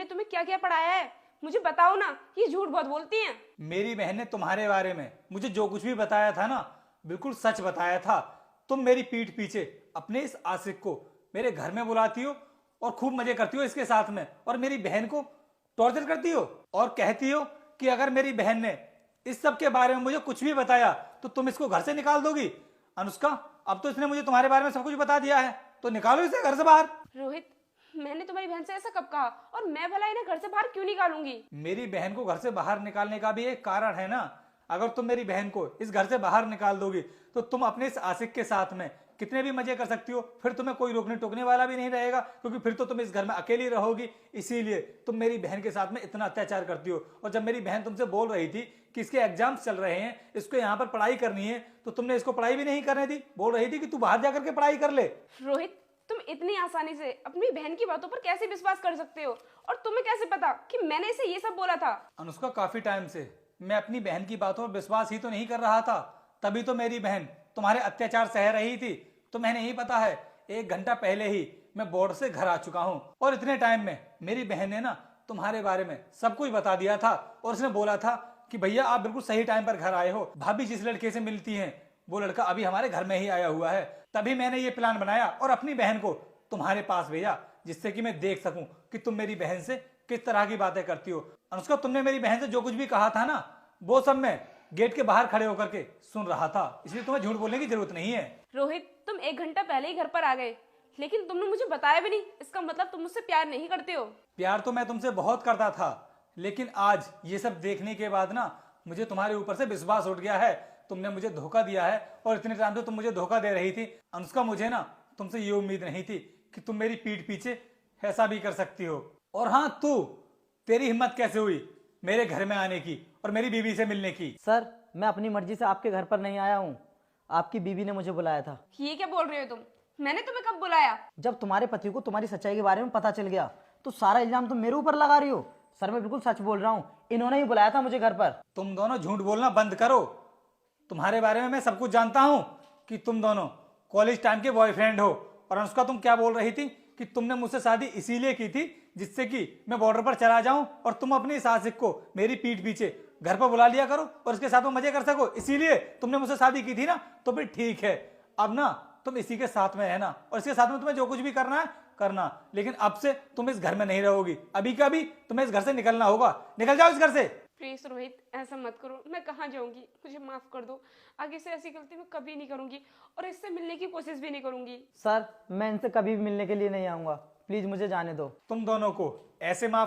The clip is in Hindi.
तुम्हें क्या क्या पढ़ाया है? मुझे बताओ ना, ये झूठ बहुत बोलती हैं। मेरी बहन ने तुम्हारे बारे में मुझे जो कुछ भी बताया था ना, बिल्कुल सच बताया था। तुम मेरी पीठ पीछे अपने इस आशिक को मेरे घर में बुलाती हो और खूब मजे करती हो इसके साथ में, और मेरी बहन को टॉर्चर करती हो और कहती हो कि अगर मेरी बहन ने इस सब के बारे में मुझे कुछ भी बताया तो तुम इसको घर से निकाल दोगी। अनुष्का, अब तो इसने मुझे तुम्हारे बारे में सब कुछ बता दिया है, तो निकालो इसे घर से बाहर। रोहित, मैंने तुम्हारी बहन से ऐसा कब कहा? और मैं भला इन्हें घर से बाहर क्यों निकालूंगी? मेरी बहन को घर से बाहर निकालने का भी एक कारण है ना। अगर तुम मेरी बहन को इस घर से बाहर निकाल दोगी तो तुम अपने इस आशिक के साथ में कितने भी मजे कर सकती हो, फिर तुम्हें कोई रोकने टोकने वाला भी नहीं रहेगा, क्योंकि फिर तो तुम इस घर में अकेली रहोगी। इसीलिए तुम मेरी बहन के साथ में इतना अत्याचार करती हो। और जब मेरी बहन तुमसे बोल रही थी कि इसके एग्जाम्स चल रहे हैं, इसको यहाँ पर पढ़ाई करनी है, तो तुमने इसको पढ़ाई भी नहीं करने दी। बोल रही थी कि तू बाहर जाकर के पढ़ाई कर ले। रोहित, तुम इतनी आसानी से अपनी बहन की बातों पर कैसे विश्वास कर सकते हो? और तुम्हें कैसे पता कि मैंने इसे ये सब बोला था? अनुष्का, काफी टाइम से मैं अपनी बहन की बातों पर विश्वास ही तो नहीं कर रहा था, तभी तो मेरी बहन तुम्हारे अत्याचार सह रही थी। तुम्हें नहीं पता है, 1 घंटा पहले ही मैं बोर्ड से घर आ चुका हूँ, और इतने टाइम में मेरी बहन ने ना तुम्हारे बारे में सब कुछ बता दिया था। और उसने बोला था कि भैया आप बिल्कुल सही टाइम पर घर आए हो, भाभी जिस लड़के से मिलती हैं वो लड़का अभी हमारे घर में ही आया हुआ है। तभी मैंने ये प्लान बनाया और अपनी बहन को तुम्हारे पास भेजा, जिससे कि मैं देख सकूं कि तुम मेरी बहन से किस तरह की बातें करती हो। अनुष्का, तुमने मेरी बहन से जो कुछ भी कहा था ना, वो सब मैं गेट के बाहर खड़े होकर के सुन रहा था, इसलिए तुम्हें झूठ बोलने की जरूरत नहीं है। रोहित, तुम 1 घंटा पहले ही घर पर आ गए, लेकिन तुमने मुझे बताया भी नहीं। इसका मतलब तुम मुझसे प्यार नहीं करते हो। प्यार तो मैं तुमसे बहुत करता था, लेकिन आज ये सब देखने के बाद ना मुझे तुम्हारे ऊपर से विश्वास उठ गया है। तुमने मुझे धोखा दिया है, और इतने टाइम से तुम मुझे धोखा दे रही थी। अनुष्का, मुझे ना तुमसे ये उम्मीद नहीं थी कि तुम मेरी पीठ पीछे ऐसा भी कर सकती हो। और हाँ, तेरी हिम्मत कैसे हुई मेरे घर में आने की और मेरी बीवी से मिलने की? सर, मैं अपनी मर्जी से आपके घर पर नहीं आया हूँ, आपकी बीवी ने मुझे बुलाया था। ये क्या बोल रहे हो तुम? मैंने तुम्हें कब बुलाया? जब तुम्हारे पति को तुम्हारी सच्चाई के बारे में पता चल गया तो सारा इल्जाम तुम मेरे ऊपर लगा रही हो। सर, मैं बिल्कुल सच बोल रहा हूँ, इन्होंने ही बुलाया था मुझे घर पर। तुम दोनों झूठ बोलना बंद करो। तुम्हारे बारे में मैं सब कुछ जानता हूँ कि तुम दोनों कॉलेज टाइम के बॉयफ्रेंड हो। और अनुष्का, तुम क्या बोल रही थी कि तुमने मुझसे शादी इसीलिए की थी जिससे कि मैं बॉर्डर पर चला जाऊं और तुम अपनी इस आशिक को मेरी पीठ पीछे घर पर बुला लिया करो और उसके साथ में मजे कर सको, इसीलिए तुमने मुझसे शादी की थी ना। तो फिर ठीक है, अब ना तुम इसी के साथ में रहना और इसके साथ में तुम्हें जो कुछ भी करना है करना, लेकिन अब से तुम इस घर में नहीं रहोगी। अभी का भी तुम्हें इस घर से निकलना होगा। निकल जाओ इस घर से। प्लीज रोहित, ऐसा मत करो। मैं कहाँ जाऊंगी? मुझे माफ कर दो। आगे से ऐसी गलती मैं कभी नहीं करूंगी और इससे मिलने की कोशिश भी नहीं करूंगी। सर, मैं इनसे कभी भी मिलने के लिए नहीं आऊंगा, प्लीज मुझे जाने दो। तुम दोनों को ऐसे माफ